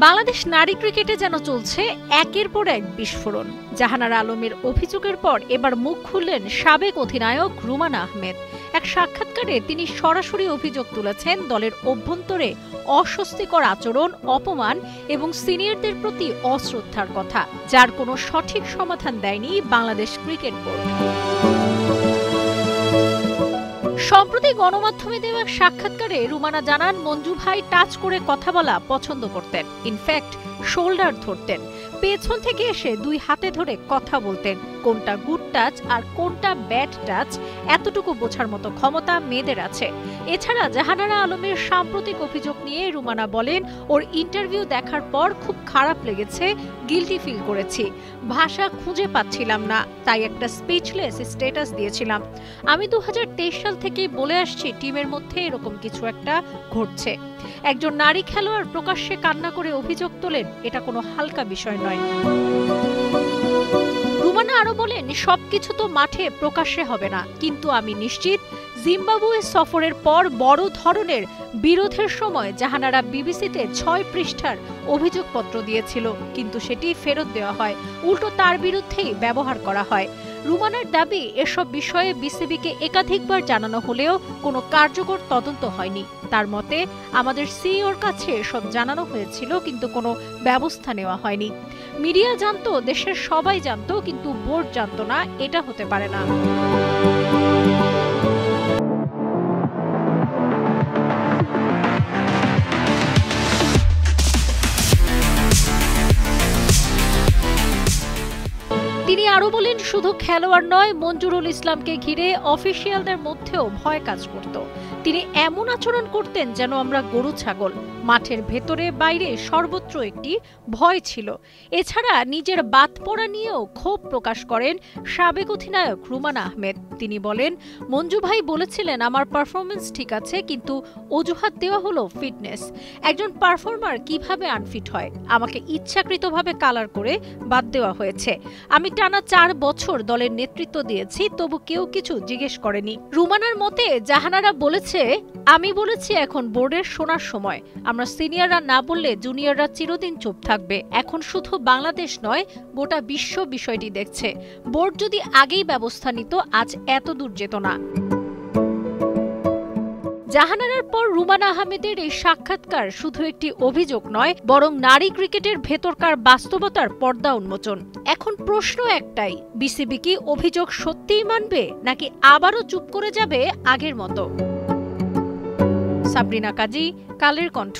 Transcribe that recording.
বাংলাদেশ নারী ক্রিকেটে যেন চলছে একের পর এক বিস্ফোরণ। জাহানারা আলমের অভিযোগের পর এবার মুখ খুললেন সাবেক অধিনায়ক রুমানা আহমেদ। এক সাক্ষাৎকারে তিনি সরাসরি অভিযোগ তুলেছেন দলের অভ্যন্তরে অস্বস্তিকর আচরণ, অপমান এবং সিনিয়রদের প্রতি অশ্রদ্ধার কথা, যার কোনো সঠিক সমাধান দেয়নি বাংলাদেশ ক্রিকেট বোর্ড। সম্প্রতি গণমাধ্যমে দেওয়া সাক্ষাৎকারে রুমানা জানান, মঞ্জু ভাই টাচ করে কথা বলা পছন্দ করতেন, ইনফ্যাক্ট শোল্ডার ধরতেন, পেছন থেকে এসে দুই হাতে ধরে কথা বলতেন। কোনটা গুড টাচ আর কোনটা ব্যাড টাচ এতটুকু বোঝার মতো ক্ষমতা মেয়েদের আছে। এছাড়া জাহানারা আলমের সাম্প্রতিক অভিযোগ নিয়ে রুমানা বলেন, ওর ইন্টারভিউ দেখার পর খুব খারাপ লেগেছে, গিল্টি ফিল করেছি, ভাষা খুঁজে পাচ্ছিলাম না, তাই একটা স্পিচলেস স্ট্যাটাস দিয়েছিলাম। আমি 2023 সাল থেকে বলে আসছি টিমের মধ্যে এরকম কিছু একটা ঘটছে। একজন নারী খেলোয়াড় প্রকাশ্যে কান্না করে অভিযোগ তোলেন, এটা কোনো হালকা বিষয় নয়। রুমানা আরো বলেন, সবকিছু তো মাঠে প্রকাশ্যে হবে না, কিন্তু আমি নিশ্চিত জিম্বাবুয়ে সফরের পর বড় ধরনের বিরোধের সময় জাহানারা বিবিসিতে 6 পৃষ্ঠার অভিযোগপত্র দিয়েছিল, কিন্তু সেটি ফেরত দেওয়া হয়, উল্টো তার বিরুদ্ধেই ব্যবহার করা হয়। রুমানার দাবি, এসব বিষয়ে বিসিবিকে একাধিকবার জানানো হলেও কোনো কার্যকর তদন্ত হয়নি। তার মতে, আমাদের সিইওর কাছে এসব জানানো হয়েছিল, কিন্তু কোনো ব্যবস্থা নেওয়া হয়নি। মিডিয়া জানতো, দেশের সবাই জানতো, কিন্তু বোর্ড জানতো না, এটা হতে পারে না। তিনি আরো বলেন, শুধু খেলোয়াড় নয়, মঞ্জুরুল ইসলামকে ঘিরে অফিসিয়ালদের মধ্যেও ভয় কাজ করত। তিনি এমন আচরণ করতেন যেন আমরা গরু ছাগল। মাঠের ভেতরে বাইরে সর্বত্র একটি ভয় ছিল। এছাড়া নিজের বাদ পড়া নিয়েও ক্ষোভ প্রকাশ করেন সাবেক অধিনায়ক রুমানা আহমেদ। তিনি বলেন, মঞ্জু ভাই বলেছিলেন আমার পারফরমেন্স ঠিক আছে, কিন্তু অজুহাত দেওয়া হলো ফিটনেস। একজন পারফর্মার কিভাবে আনফিট হয়? আমাকে ইচ্ছাকৃতভাবে কালার করে বাদ দেওয়া হয়েছে। আমি টানা 4 বছর দলের নেতৃত্ব দিয়েছি, তবু কেউ কিছু জিজ্ঞেস করেনি। রুমানার মতে, জাহানারা বলেছে, আমি বলেছি এখন বোর্ডের শোনার সময়। আমরা সিনিয়ররা না বললে জুনিয়ররা চিরদিন চুপ থাকবে। এখন শুধু বাংলাদেশ নয়, গোটা বিশ্ব বিষয়টি দেখছে। বোর্ড যদি আগেই ব্যবস্থা নিত, আজ এত দূর যেত না। জাহানারার পর রুমানা আহমেদের এই সাক্ষাৎকার শুধু একটি অভিযোগ নয়, বরং নারী ক্রিকেটের ভেতরকার বাস্তবতার পর্দা উন্মোচন। এখন প্রশ্ন একটাই, বিসিবি কি অভিযোগ সত্যিই মানবে, নাকি আবারও চুপ করে যাবে আগের মতো? সাবরিনা কাজী, কালের কণ্ঠ।